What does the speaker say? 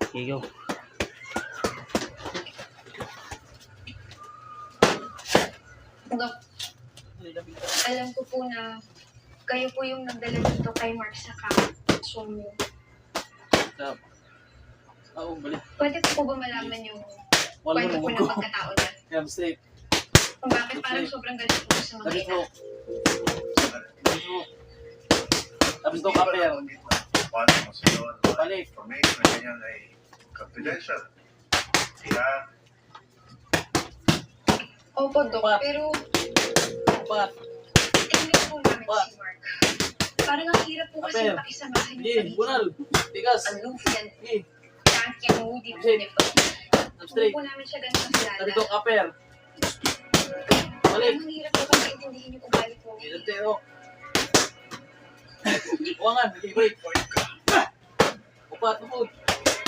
Okay, go. Dok, alam ko po na kayo po yung nagdala dito kay Mark sa Sumyo. Oo, balik. Pwede ko po ba malaman yung kwento po ng pagkatao niya? Yeah, straight. Kung bakit parang sobrang galit po sa mga Tapos ina? mo. Tapos mo, kaper. Paano mo sa yun? Balik. Information na ganyan ay confidential. Kaya, Opo, Dok, Pat. pero Pat. tingnan po namin Pat. si Mark. Parang ang hirap po kasi Kaper. pakisamahan Hindi, niyo bunal. Tigas. Aloof yan. Hindi. Frank yan, moody po Shit. niya po. Hindi Straight. po namin siya ganun kakilala. Tapos mo, kaper. Balik. Parang ang hirap po kung maintindihin yung ugali po. Ilantero. Uwangan, nag-break. Upat, upod.